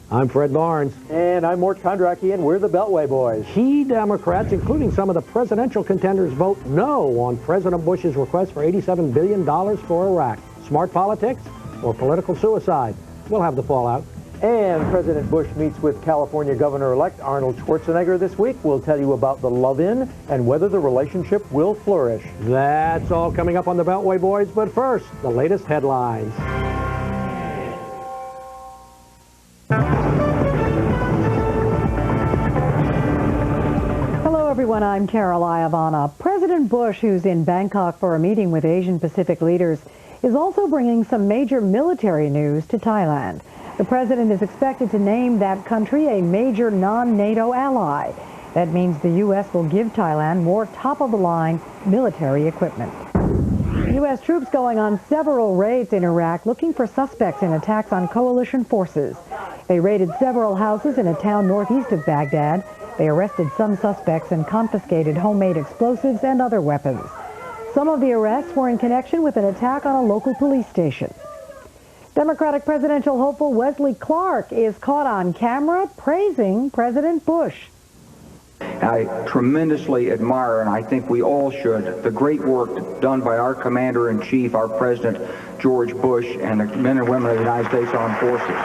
I'm Fred Barnes. And I'm Mort Kondracki, and we're the Beltway Boys. Key Democrats, including some of the presidential contenders, vote no on President Bush's request for $87 billion for Iraq. Smart politics or political suicide? We'll have the fallout. And President Bush meets with California Governor-elect Arnold Schwarzenegger this week. We'll tell you about the love-in and whether the relationship will flourish. That's all coming up on the Beltway Boys, but first, the latest headlines. Hello everyone, I'm Carol Iavana. President Bush, who's in Bangkok for a meeting with Asian Pacific leaders, is also bringing some major military news to Thailand. The president is expected to name that country a major non-NATO ally. That means the U.S. will give Thailand more top-of-the-line military equipment. U.S. troops going on several raids in Iraq looking for suspects in attacks on coalition forces. They raided several houses in a town northeast of Baghdad. They arrested some suspects and confiscated homemade explosives and other weapons. Some of the arrests were in connection with an attack on a local police station. Democratic presidential hopeful Wesley Clark is caught on camera praising President Bush. I tremendously admire, and I think we all should, the great work done by our Commander-in-Chief, our President George Bush, and the men and women of the United States Armed Forces.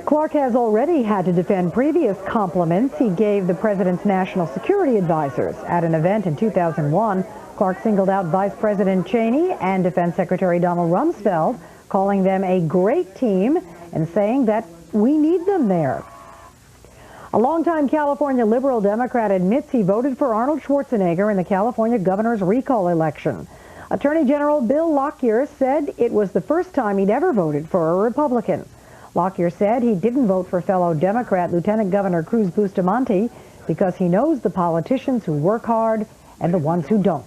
Clark has already had to defend previous compliments he gave the president's national security advisors. At an event in 2001, Clark singled out Vice President Cheney and Defense Secretary Donald Rumsfeld, calling them a great team and saying that we need them there. A longtime California liberal Democrat admits he voted for Arnold Schwarzenegger in the California governor's recall election. Attorney General Bill Lockyer said it was the first time he'd ever voted for a Republican. Lockyer said he didn't vote for fellow Democrat Lieutenant Governor Cruz Bustamante because he knows the politicians who work hard and the ones who don't.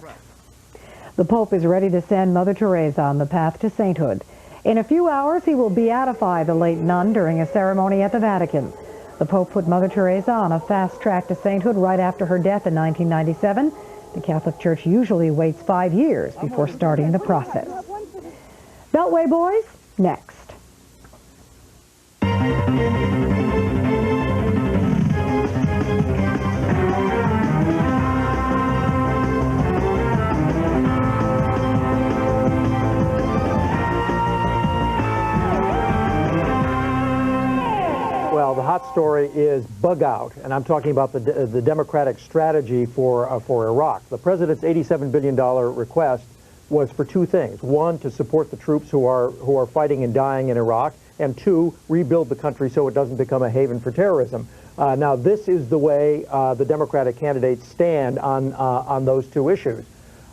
The Pope is ready to send Mother Teresa on the path to sainthood. In a few hours, he will beatify the late nun during a ceremony at the Vatican. The Pope put Mother Teresa on a fast track to sainthood right after her death in 1997. The Catholic Church usually waits 5 years before starting the process. Beltway Boys, next. Well, the hot story is bug out, and I'm talking about the Democratic strategy for Iraq. The president's $87 billion request was for two things. One, to support the troops who are fighting and dying in Iraq, and two, rebuild the country so it doesn't become a haven for terrorism. Now, this is the way the Democratic candidates stand on those two issues.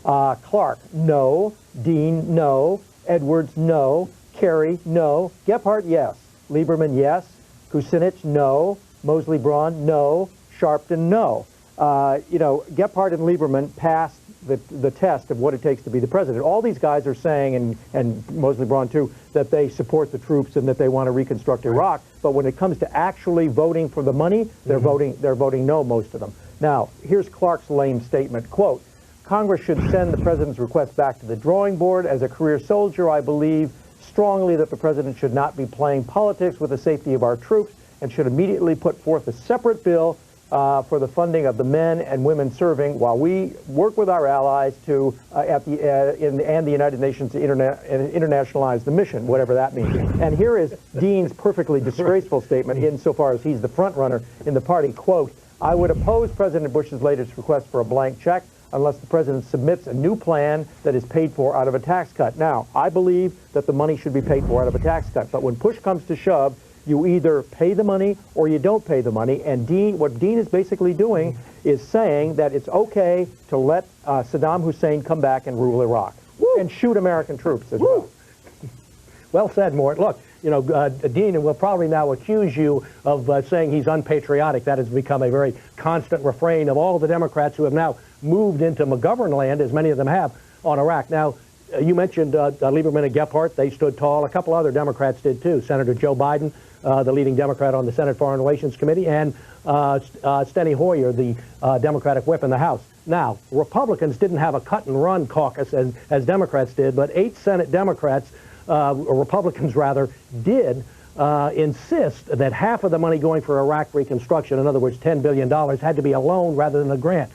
Clark, no. Dean, no. Edwards, no. Kerry, no. Gephardt, yes. Lieberman, yes. Kucinich, no. Mosley Braun, no. Sharpton, no. Gephardt and Lieberman passed the test of what it takes to be the president. All these guys are saying, and Mosley Braun too, that they support the troops and that they want to reconstruct Iraq. But when it comes to actually voting for the money, they're voting no, most of them. Now, here's Clark's lame statement. Quote, Congress should send the president's request back to the drawing board. As a career soldier, I believe strongly that the president should not be playing politics with the safety of our troops and should immediately put forth a separate bill for the funding of the men and women serving while we work with our allies to and the United Nations to internationalize the mission, whatever that means. And here is Dean's perfectly disgraceful statement insofar as he's the front runner in the party. Quote, I would oppose President Bush's latest request for a blank check unless the president submits a new plan that is paid for out of a tax cut. Now, I believe that the money should be paid for out of a tax cut, but when push comes to shove, you either pay the money or you don't pay the money. And what Dean is basically doing is saying that it's okay to let Saddam Hussein come back and rule Iraq. Woo! And shoot American troops as well. Well said, Mort. Look, Dean will probably now accuse you of saying he's unpatriotic. That has become a very constant refrain of all the Democrats who have now moved into McGovern land, as many of them have, on Iraq. Now, you mentioned Lieberman and Gephardt. They stood tall. A couple other Democrats did, too. Senator Joe Biden, the leading Democrat on the Senate Foreign Relations Committee, and Steny Hoyer, the Democratic whip in the House. Now, Republicans didn't have a cut-and-run caucus as Democrats did, but 8 Senate Democrats, Republicans rather, did insist that half of the money going for Iraq reconstruction, in other words, $10 billion, had to be a loan rather than a grant.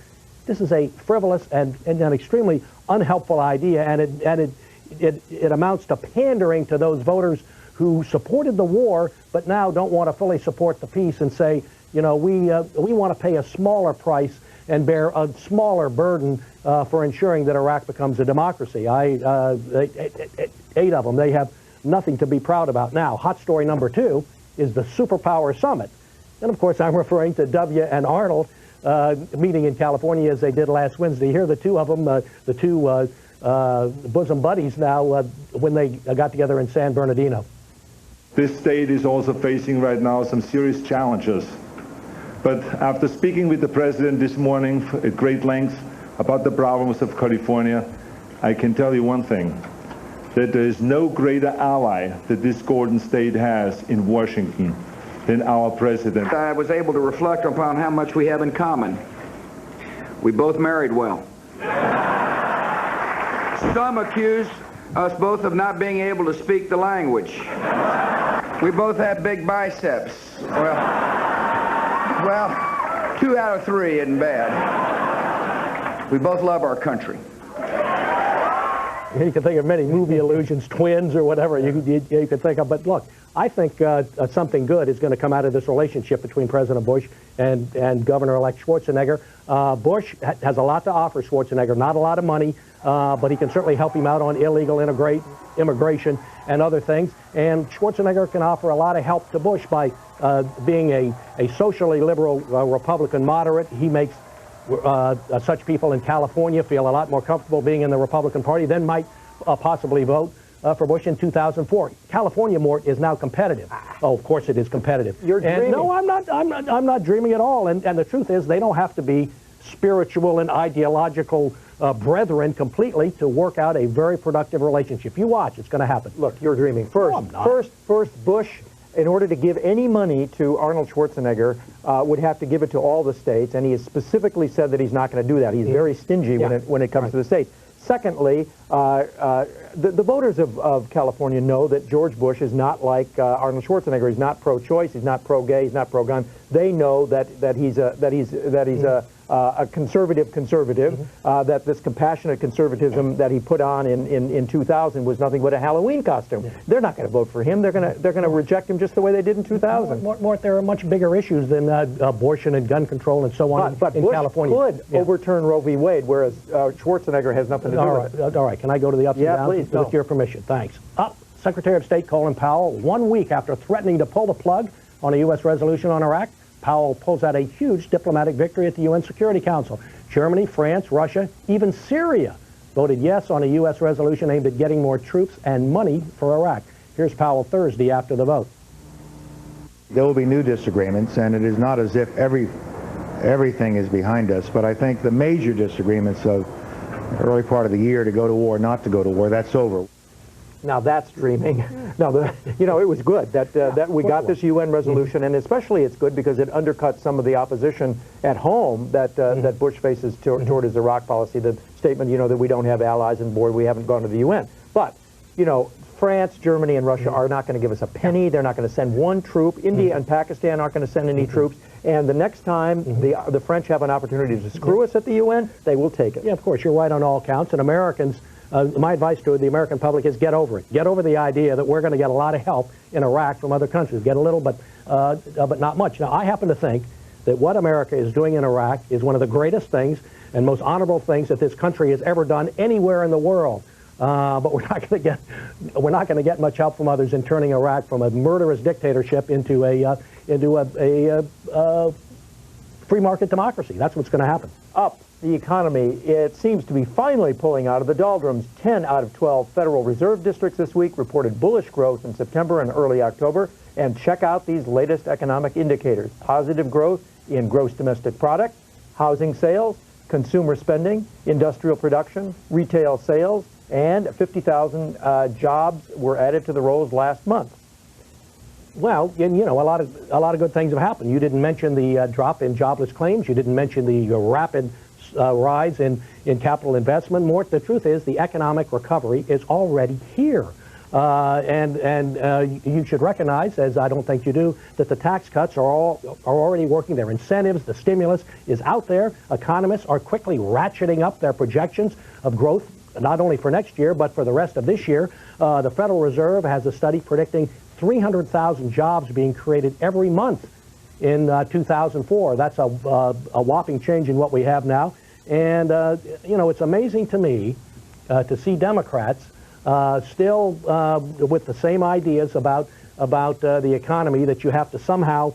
This is a frivolous and an extremely unhelpful idea, and it amounts to pandering to those voters who supported the war but now don't want to fully support the peace and say, you know, we want to pay a smaller price and bear a smaller burden for ensuring that Iraq becomes a democracy. 8 of them, they have nothing to be proud about. Now, hot story number 2 is the Superpower Summit. And of course, I'm referring to W and Arnold meeting in California as they did last Wednesday. Here, the two of them, the two bosom buddies now, when they got together in San Bernardino. This state is also facing right now some serious challenges. But after speaking with the President this morning at great length about the problems of California, I can tell you one thing, that there is no greater ally that this golden state has in Washington than our President. I was able to reflect upon how much we have in common. We both married well. Some accuse us both of not being able to speak the language. We both have big biceps. Well, 2 out of 3 isn't bad. We both love our country. You can think of many movie allusions, twins or whatever you could think of. But look, I think something good is going to come out of this relationship between President Bush and Governor-elect Schwarzenegger. Bush has a lot to offer Schwarzenegger, not a lot of money, but he can certainly help him out on illegal immigration and other things. And Schwarzenegger can offer a lot of help to Bush by being a socially liberal Republican moderate. He makes such people in California feel a lot more comfortable being in the Republican Party than might possibly vote for Bush in 2004. California, Mort, is now competitive. Oh, of course it is competitive. You're dreaming. No, I'm not dreaming at all. And the truth is, they don't have to be spiritual and ideological brethren completely to work out a very productive relationship. You watch, it's going to happen. Look, you're dreaming. First, Bush, in order to give any money to Arnold Schwarzenegger, would have to give it to all the states, and he has specifically said that he's not going to do that. He's very stingy when it comes to the states. Secondly, the voters of California know that George Bush is not like Arnold Schwarzenegger. He's not pro-choice. He's not pro-gay. He's not pro-gun. They know that he's a conservative, that this compassionate conservatism that he put on in 2000 was nothing but a Halloween costume. Yeah. They're not going to vote for him. They're going to reject him just the way they did in 2000. Mort, there are much bigger issues than abortion and gun control and so on but in Bush California. Could overturn Roe v. Wade, whereas Schwarzenegger has nothing to do with it. All right, can I go to the ups and downs? Please, with your permission? Thanks. Secretary of State Colin Powell, 1 week after threatening to pull the plug on a U.S. resolution on Iraq, Powell pulls out a huge diplomatic victory at the UN Security Council. Germany, France, Russia, even Syria voted yes on a U.S. resolution aimed at getting more troops and money for Iraq. Here's Powell Thursday after the vote. There will be new disagreements, and it is not as if everything is behind us, but I think the major disagreements of the early part of the year to go to war, not to go to war, that's over. Now that's dreaming. No, it was good that we got this UN resolution, and especially it's good because it undercuts some of the opposition at home that Bush faces toward his Iraq policy. The statement, that we don't have allies on board, we haven't gone to the UN. But, France, Germany, and Russia are not going to give us a penny. They're not going to send one troop. India and Pakistan aren't going to send any troops. And the next time the French have an opportunity to screw us at the UN, they will take it. Yeah, of course, you're right on all counts. And Americans, my advice to the American public is get over it. Get over the idea that we're going to get a lot of help in Iraq from other countries. Get a little, but not much. Now, I happen to think that what America is doing in Iraq is one of the greatest things and most honorable things that this country has ever done anywhere in the world. But we're not going to get much help from others in turning Iraq from a murderous dictatorship into a free market democracy. That's what's going to happen. Up the economy, it seems to be finally pulling out of the doldrums. 10 out of 12 Federal Reserve districts this week reported bullish growth in September and early October. And check out these latest economic indicators. Positive growth in gross domestic product, housing sales, consumer spending, industrial production, retail sales, and 50,000 jobs were added to the rolls last month. Well, a lot of good things have happened. You didn't mention the drop in jobless claims. You didn't mention the rapid rise in capital investment. Mort, the truth is the economic recovery is already here. You should recognize, as I don't think you do, that the tax cuts are already working. Their incentives, the stimulus is out there. Economists are quickly ratcheting up their projections of growth, not only for next year, but for the rest of this year. The Federal Reserve has a study predicting 300,000 jobs being created every month in 2004. That's a whopping change in what we have now. And, you know, it's amazing to me to see Democrats still with the same ideas about the economy, that you have to somehow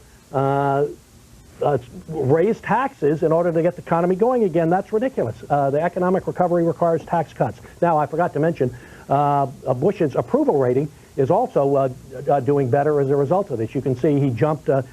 raise taxes in order to get the economy going again. That's ridiculous. The economic recovery requires tax cuts. Now, I forgot to mention, Bush's approval rating is also doing better as a result of this. You can see he jumped a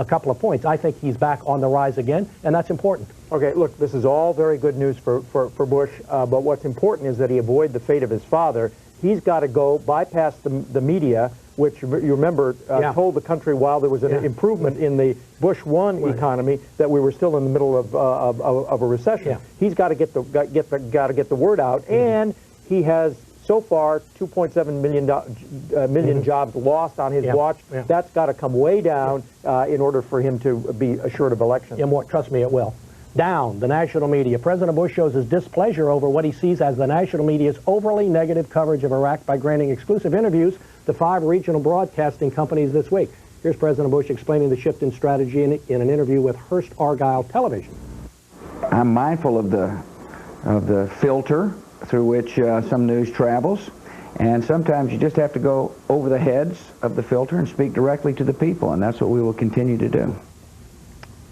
couple of points. I think he's back on the rise again, and that's important. Okay, look, this is all very good news for Bush, but what's important is that he avoid the fate of his father. He's got to go bypass the media, which you remember told the country while there was an improvement in the Bush 1 economy that we were still in the middle of a recession. Yeah. He's got to get the word out, and he has so far 2.7 million jobs lost on his watch. Yeah. That's got to come way down in order for him to be assured of election. Yeah, more, trust me, it will. Down, the national media. President Bush shows his displeasure over what he sees as the national media's overly negative coverage of Iraq by granting exclusive interviews to 5 regional broadcasting companies this week. Here's President Bush explaining the shift in strategy in an interview with Hearst Argyle Television. I'm mindful of the filter through which some news travels, and sometimes you just have to go over the heads of the filter and speak directly to the people, and that's what we will continue to do.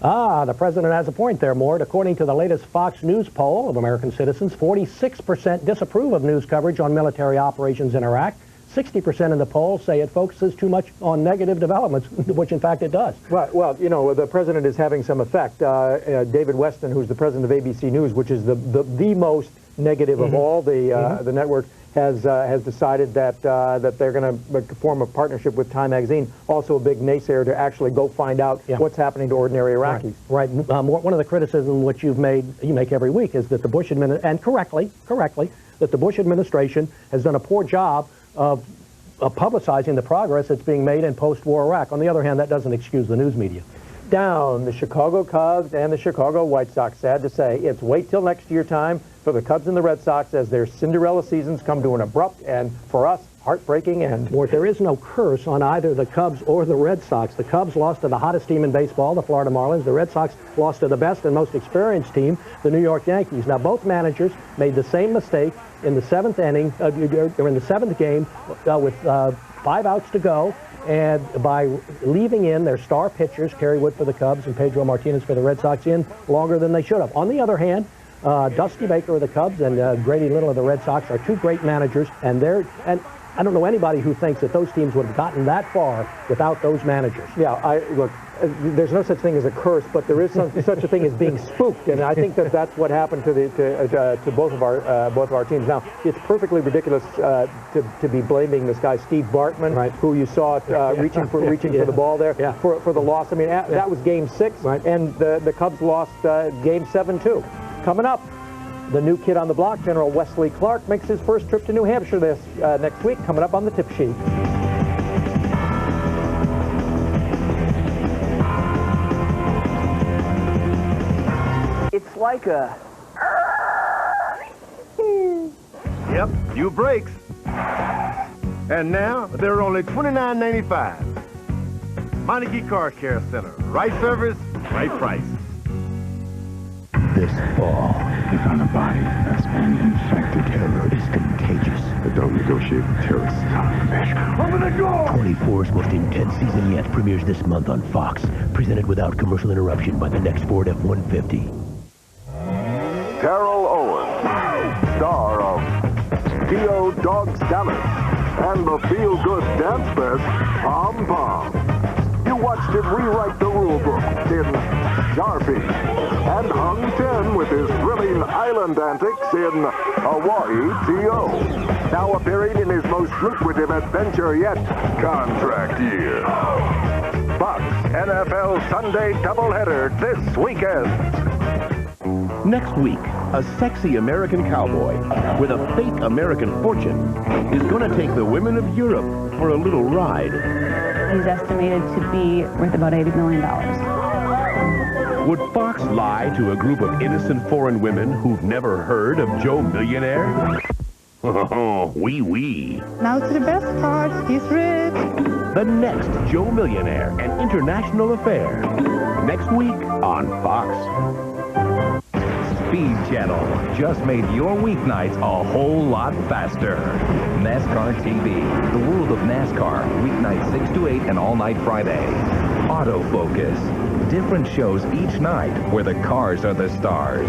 The president has a point there, Mort. According to the latest Fox News poll of American citizens, 46% disapprove of news coverage on military operations in Iraq. 60% in the poll say it focuses too much on negative developments, which in fact it does. Right. Well, you know, the president is having some effect. David Weston, who's the president of ABC News, which is the most negative of all the networks, has decided that they're going to form a partnership with Time Magazine, also a big naysayer, to actually go find out what's happening to ordinary Iraqis. Right. One of the criticisms which you make every week is that the Bush administration, and correctly, that the Bush administration has done a poor job of publicizing the progress that's being made in post-war Iraq. On the other hand, that doesn't excuse the news media. Down, the Chicago Cubs and the Chicago White Sox. Sad to say, it's wait till next year time for the Cubs and the Red Sox as their Cinderella seasons come to an abrupt and, for us, heartbreaking end. There is no curse on either the Cubs or the Red Sox. The Cubs lost to the hottest team in baseball, the Florida Marlins. The Red Sox lost to the best and most experienced team, the New York Yankees. Now, both managers made the same mistake in the 7th inning, or in the 7th game, with 5 outs to go, and by leaving in their star pitchers, Kerry Wood for the Cubs and Pedro Martinez for the Red Sox, in longer than they should have. On the other hand, Dusty Baker of the Cubs and Grady Little of the Red Sox are 2 great managers, and I don't know anybody who thinks that those teams would have gotten that far without those managers. Yeah, look, there's no such thing as a curse, but there is such a thing as being spooked, and I think that's what happened to both of our teams. Now, it's perfectly ridiculous to be blaming this guy Steve Bartman, who you saw reaching for the ball there for the loss. I mean, that was Game 6, and the Cubs lost Game 7 too. Coming up, the new kid on the block, General Wesley Clark, makes his first trip to New Hampshire this next week. Coming up on the tip sheet. It's like a... Yep, new brakes. And now they're only $29.95. Meineke Car Care Center. Right service, right price. This fall, we found a body that's been infected. Terror is contagious. But don't negotiate with terrorists, son of a bitch. Open the door! 24's most intense season yet premieres this month on Fox. Presented without commercial interruption by the next Ford F-150. Terrell Owens, star of T.O. Dogs Dallas and the feel-good dance fest, Pom Pom. You watched him rewrite the rule book in Sharpie and hung 10 with his thrilling island antics in Hawaii T.O. Now appearing in his most lucrative adventure yet, Contract Year. Fox NFL Sunday doubleheader this weekend. Next week, a sexy American cowboy with a fake American fortune is going to take the women of Europe for a little ride. He's estimated to be worth about $80 million. Would Fox lie to a group of innocent foreign women who've never heard of Joe Millionaire? Oh, wee. Now to the best part, he's rich. The next Joe Millionaire, an international affair. Next week on Fox. Speed Channel just made your weeknights a whole lot faster. NASCAR TV, the world of NASCAR, weeknights 6 to 8 and all night Friday. Autofocus, different shows each night where the cars are the stars.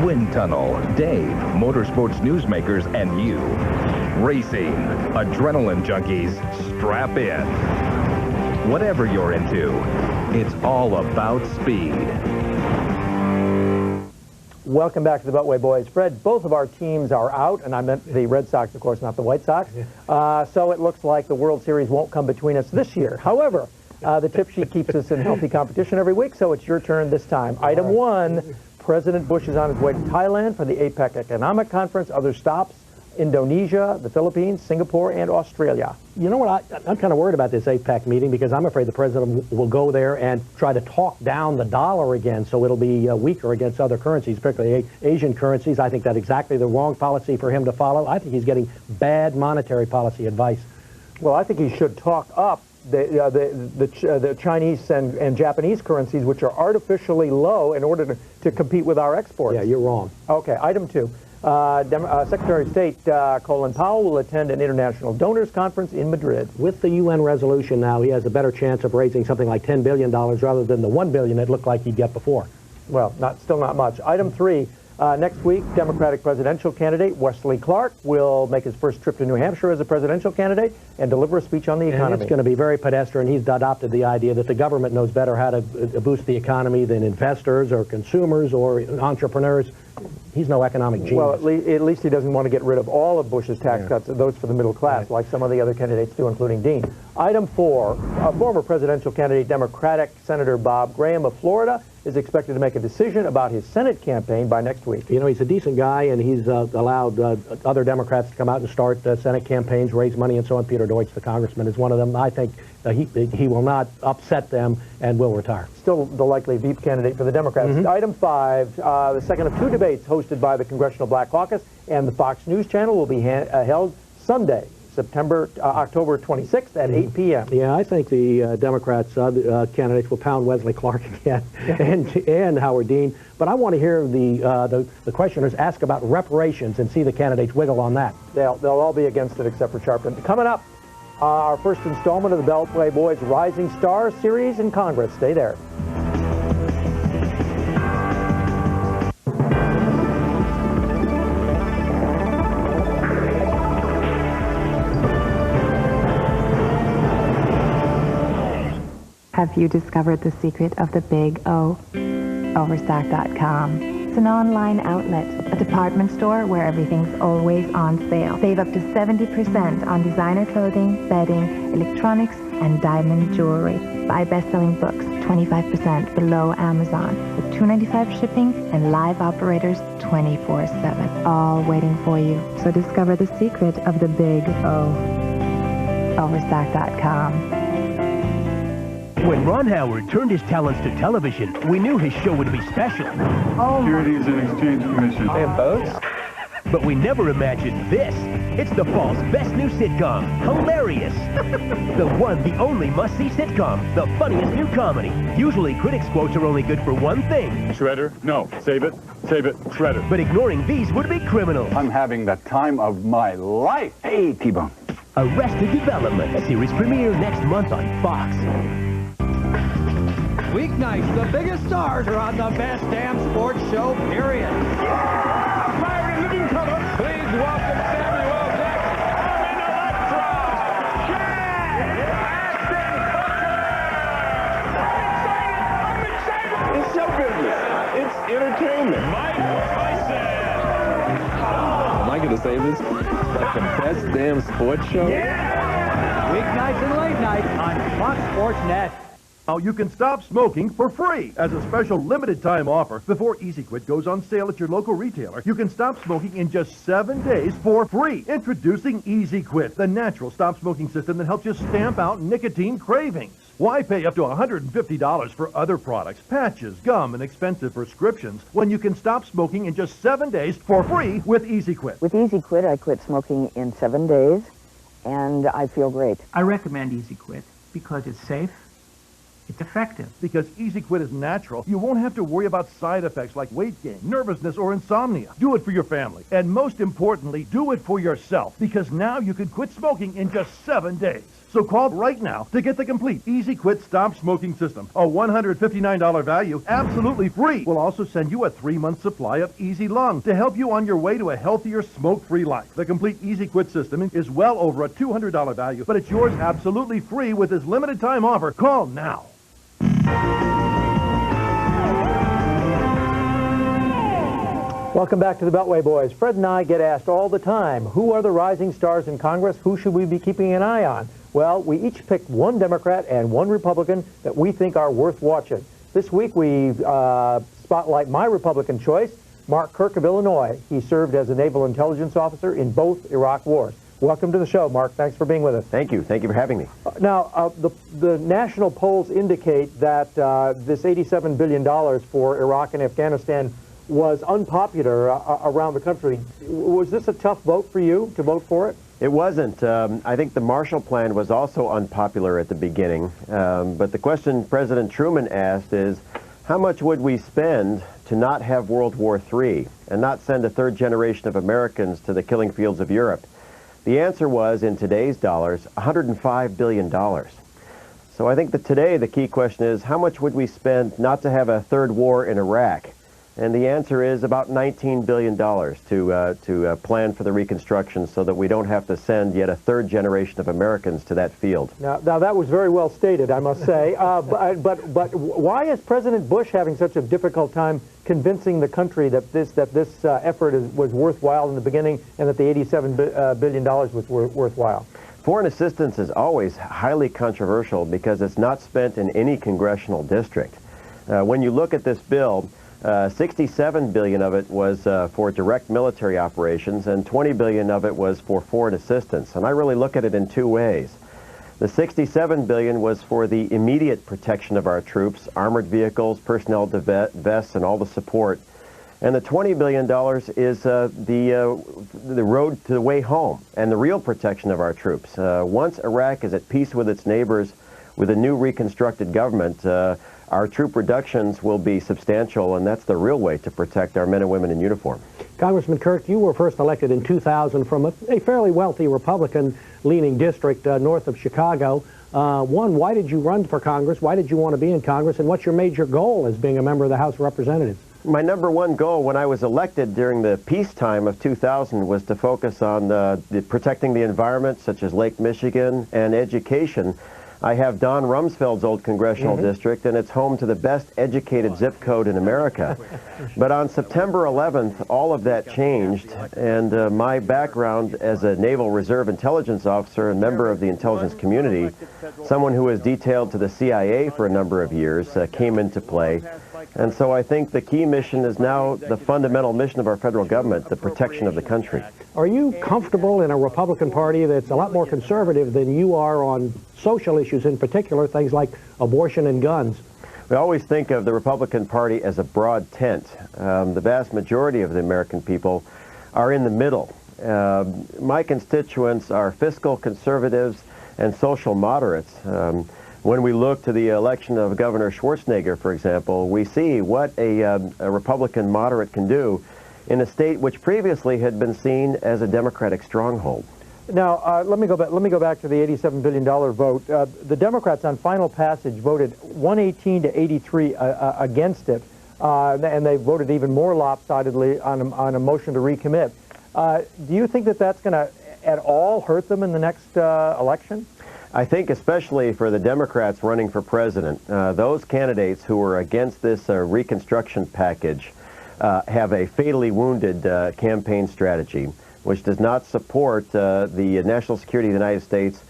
Wind Tunnel, Dave, motorsports newsmakers, and you. Racing, adrenaline junkies, strap in. Whatever you're into, it's all about speed. Welcome back to the Beltway Boys. Fred, both of our teams are out, and I meant the Red Sox, of course, not the White Sox. So it looks like the World Series won't come between us this year. However, the tip sheet keeps us in healthy competition every week, so it's your turn this time. Item 1, President Bush is on his way to Thailand for the APEC Economic Conference. Other stops, Indonesia, the Philippines, Singapore, and Australia. You know what, I'm kind of worried about this APEC meeting because I'm afraid the president will go there and try to talk down the dollar again, so it'll be weaker against other currencies, particularly Asian currencies. I think that's exactly the wrong policy for him to follow. I think he's getting bad monetary policy advice. Well, I think he should talk up the Chinese and Japanese currencies, which are artificially low in order to compete with our exports. Yeah, you're wrong. Okay, item 2. Secretary of State Colin Powell will attend an international donors conference in Madrid. With the UN resolution now, he has a better chance of raising something like $10 billion rather than the $1 billion it looked like he'd get before. Well, still not much. Item 3, next week, Democratic presidential candidate Wesley Clark will make his first trip to New Hampshire as a presidential candidate and deliver a speech on the economy. And it's going to be very pedestrian. He's adopted the idea that the government knows better how to boost the economy than investors or consumers or entrepreneurs. He's no economic genius. Well, at least he doesn't want to get rid of all of Bush's tax cuts, those for the middle class, like some of the other candidates do, including Dean. Item 4, former presidential candidate Democratic Senator Bob Graham of Florida is expected to make a decision about his Senate campaign by next week. You know, he's a decent guy, and he's allowed other Democrats to come out and start Senate campaigns, raise money, and so on. Peter Deutsch, the congressman, is one of them. I think he will not upset them and will retire. Still the likely Veep candidate for the Democrats. Item 5, the second of 2 debates hosted by the Congressional Black Caucus and the Fox News Channel will be held Sunday, October 26th at 8 p.m. Yeah, I think the Democrats, candidates will pound Wesley Clark again and Howard Dean. But I want to hear the questioners ask about reparations and see the candidates wiggle on that. They'll all be against it except for Sharpton. Coming up, our first installment of the Beltway Boys Rising Star series in Congress. Stay there. Have you discovered the secret of the Big O? Overstock.com. It's an online outlet, a department store where everything's always on sale. Save up to 70% on designer clothing, bedding, electronics, and diamond jewelry. Buy best-selling books 25% below Amazon with $2.95 shipping and live operators 24/7. All waiting for you. So discover the secret of the Big O. Overstock.com. When Ron Howard turned his talents to television, we knew his show would be special. Securities and Exchange Commission. And boats? But we never imagined this. It's the fall's best new sitcom. Hilarious. The one, the only must-see sitcom. The funniest new comedy. Usually critics' quotes are only good for one thing. Shredder? No. Save it. Save it. Shredder. But ignoring these would be criminal. I'm having the time of my life. Hey, T-Bone. Arrested Development. Series premiere next month on Fox. Weeknights, the biggest stars are on the best damn sports show, period. Yeah! Fire in living color. Please welcome Samuel Jackson, Armin Electra, I'm excited! It's show business. It's entertainment. Mike Tyson. Am I going to say this? Like the best damn sports show? Yeah! Weeknights and late night on Fox Sports Net. Now you can stop smoking for free. As a special limited time offer, before Easy Quit goes on sale at your local retailer, you can stop smoking in just 7 days for free. Introducing Easy Quit, the natural stop smoking system that helps you stamp out nicotine cravings. Why pay up to $150 for other products, patches, gum, and expensive prescriptions when you can stop smoking in just 7 days for free with Easy Quit? With Easy Quit, I quit smoking in 7 days, and I feel great. I recommend Easy Quit because it's safe, it's effective. Because Easy Quit is natural, you won't have to worry about side effects like weight gain, nervousness, or insomnia. Do it for your family. And most importantly, do it for yourself. Because now you can quit smoking in just 7 days. So call right now to get the complete Easy Quit Stop Smoking System. A $159 value, absolutely free. We'll also send you a 3-month supply of Easy Lung to help you on your way to a healthier, smoke-free life. The complete Easy Quit system is well over a $200 value, but it's yours absolutely free with this limited time offer. Call now. Welcome back to the Beltway Boys. Fred and I get asked all the time, who are the rising stars in Congress? Who should we be keeping an eye on? Well, we each picked one Democrat and one Republican that we think are worth watching. This week we spotlight my Republican choice, Mark Kirk of Illinois. He served as a naval intelligence officer in both Iraq wars. Welcome to the show, Mark. Thanks for being with us. Thank you. Thank you for having me. Now, the national polls indicate that this $87 billion for Iraq and Afghanistan was unpopular around the country. Was this a tough vote for you to vote for it? It wasn't. I think the Marshall Plan was also unpopular at the beginning. But the question President Truman asked is, how much would we spend to not have World War III and not send a third generation of Americans to the killing fields of Europe? The answer was, in today's dollars, $105 billion. So I think that today the key question is, how much would we spend not to have a third war in Iraq? And the answer is about $19 billion to plan for the reconstruction so that we don't have to send yet a third generation of Americans to that field. Now that was very well stated, I must say. But why is President Bush having such a difficult time convincing the country that this effort was worthwhile in the beginning and that the $87 billion was worthwhile? Foreign assistance is always highly controversial because it's not spent in any congressional district. When you look at this bill, $67 billion of it was for direct military operations, and $20 billion of it was for foreign assistance. And I really look at it in two ways. The $67 billion was for the immediate protection of our troops, armored vehicles, personnel vests, and all the support. And the $20 billion is the road to the way home and the real protection of our troops. Once Iraq is at peace with its neighbors, with a new reconstructed government, our troop reductions will be substantial, and that's the real way to protect our men and women in uniform. Congressman Kirk, you were first elected in 2000 from a fairly wealthy Republican-leaning district north of Chicago. One, why did you run for Congress? Why did you want to be in Congress? And what's your major goal as being a member of the House of Representatives? My number one goal when I was elected during the peacetime of 2000 was to focus on protecting the environment, such as Lake Michigan, and education. I have Don Rumsfeld's old congressional district, and it's home to the best educated zip code in America. But on September 11th, all of that changed, and my background as a Naval Reserve intelligence officer and member of the intelligence community, someone who was detailed to the CIA for a number of years, came into play. And so I think the key mission is now the fundamental mission of our federal government, the protection of the country. Are you comfortable in a Republican Party that's a lot more conservative than you are on social issues, in particular, things like abortion and guns? We always think of the Republican Party as a broad tent. The vast majority of the American people are in the middle. My constituents are fiscal conservatives and social moderates. When we look to the election of Governor Schwarzenegger, for example, we see what a Republican moderate can do in a state which previously had been seen as a Democratic stronghold. Now, let me go back to the $87 billion vote. The Democrats on final passage voted 118 to 83 against it, and they voted even more lopsidedly on a motion to recommit. Do you think that that's going to at all hurt them in the next election? I think especially for the Democrats running for president, those candidates who are against this reconstruction package have a fatally wounded campaign strategy, which does not support the national security of the United States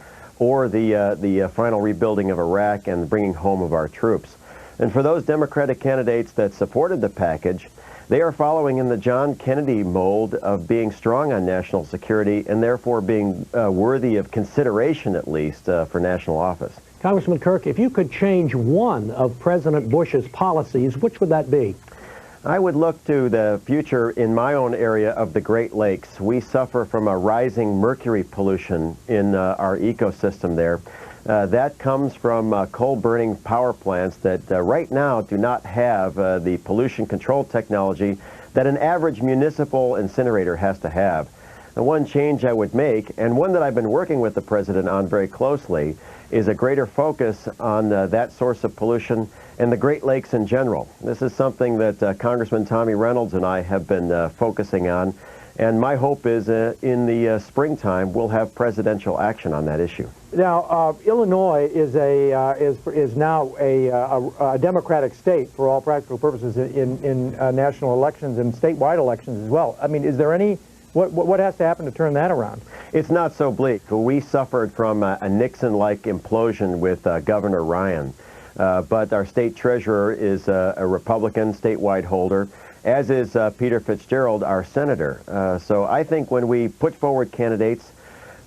or the final rebuilding of Iraq and bringing home of our troops. And for those Democratic candidates that supported the package, they are following in the John Kennedy mold of being strong on national security and therefore being worthy of consideration, at least, for national office. Congressman Kirk, if you could change one of President Bush's policies, which would that be? I would look to the future in my own area of the Great Lakes. We suffer from a rising mercury pollution in our ecosystem there. That comes from coal-burning power plants that right now do not have the pollution control technology that an average municipal incinerator has to have. And one change I would make, and one that I've been working with the President on very closely, is a greater focus on that source of pollution and the Great Lakes in general. This is something that Congressman Tommy Reynolds and I have been focusing on, and my hope is in the springtime we'll have presidential action on that issue. Now, Illinois is now a Democratic state for all practical purposes in national elections and statewide elections as well. I mean, is there any, what has to happen to turn that around? It's not so bleak. We suffered from a Nixon-like implosion with Governor Ryan, but our state treasurer is a Republican statewide holder, as is Peter Fitzgerald, our senator. So I think when we put forward candidates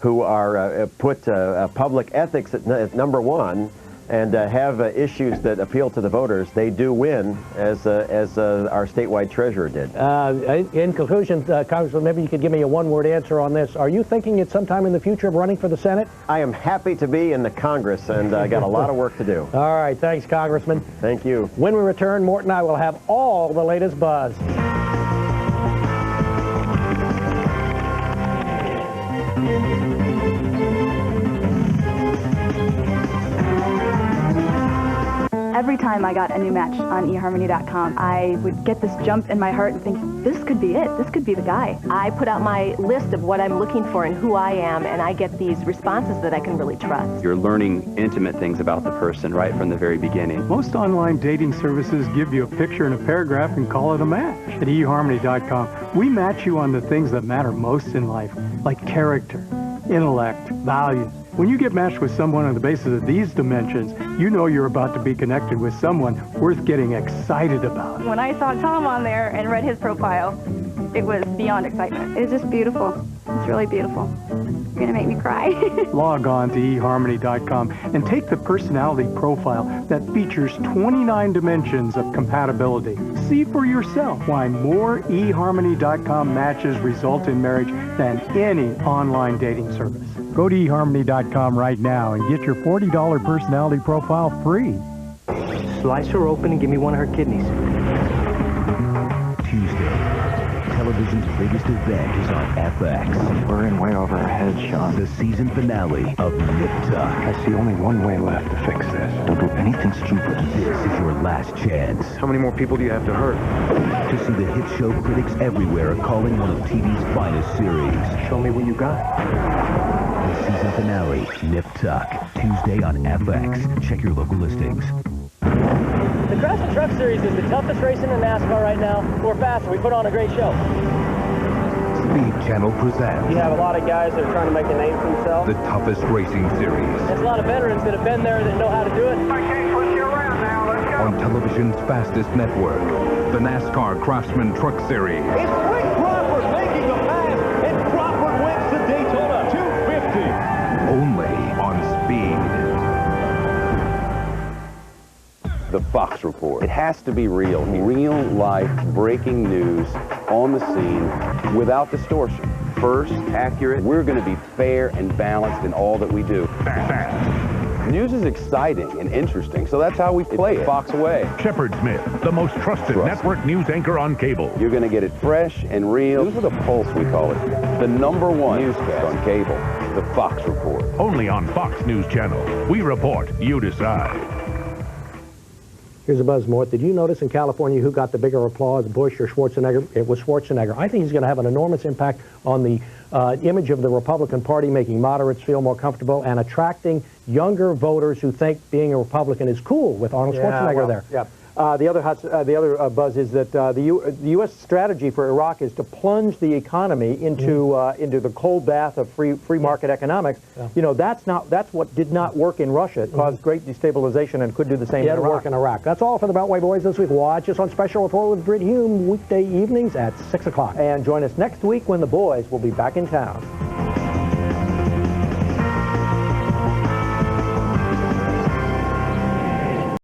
who are put public ethics at number one and have issues that appeal to the voters, they do win, as our statewide treasurer did. In conclusion, Congressman, maybe you could give me a one-word answer on this. Are you thinking at some time in the future of running for the Senate? I am happy to be in the Congress, and I got a lot of work to do. All right, thanks, Congressman. Thank you. When we return, Mort and I will have all the latest buzz. Every time I got a new match on eHarmony.com, I would get this jump in my heart and think, this could be it. This could be the guy. I put out my list of what I'm looking for and who I am, and I get these responses that I can really trust. You're learning intimate things about the person right from the very beginning. Most online dating services give you a picture and a paragraph and call it a match. At eHarmony.com, we match you on the things that matter most in life, like character, intellect, values. When you get matched with someone on the basis of these dimensions, you know you're about to be connected with someone worth getting excited about. When I saw Tom on there and read his profile, it was beyond excitement. It's just beautiful. It's really beautiful. You're going to make me cry. Log on to eHarmony.com and take the personality profile that features 29 dimensions of compatibility. See for yourself why more eHarmony.com matches result in marriage than any online dating service. Go to eHarmony.com right now and get your $40 personality profile free. Slice her open and give me one of her kidneys. Tuesday, television's biggest event is on FX. We're in way over our heads, Sean. The season finale of Nip Tuck. I see only one way left to fix this. Don't do anything stupid. This is your last chance. How many more people do you have to hurt? To see the hit show critics everywhere are calling one of TV's finest series. Show me what you got. The season finale, Nip Tuck, Tuesday on FX. Check your local listings. The Craftsman Truck Series is the toughest race in NASCAR right now. We're fast. We put on a great show. Speed Channel presents. You have a lot of guys that are trying to make a name for themselves. The toughest racing series. There's a lot of veterans that have been there that know how to do it. Okay, push you around now. Let's go. On television's fastest network, the NASCAR Craftsman Truck Series. It's Rick Crawford making the pass, and Crawford wins the Daytona 250. Only on Speed. The Fox Report. It has to be real. Real life breaking news on the scene without distortion. First, accurate. We're going to be fair and balanced in all that we do. News is exciting and interesting, so that's how we play it. Fox way. Shepard Smith, the most trusted network news anchor on cable. You're going to get it fresh and real. News with a pulse, we call it. The #1 newscast on cable. The Fox Report. Only on Fox News Channel. We report, you decide. Here's a buzz, Mort. Did you notice in California who got the bigger applause, Bush or Schwarzenegger? It was Schwarzenegger. I think he's going to have an enormous impact on the image of the Republican Party, making moderates feel more comfortable and attracting younger voters who think being a Republican is cool with Arnold Schwarzenegger there. Yeah. The other buzz is that the U.S. strategy for Iraq is to plunge the economy into the cold bath of free market economics. Yeah. You know, that's what did not work in Russia. It caused great destabilization and could do the same in Iraq. Work in Iraq. That's all for the Beltway Boys this week. Watch us on Special Report with Britt Hume weekday evenings at 6 o'clock. And join us next week when the boys will be back in town.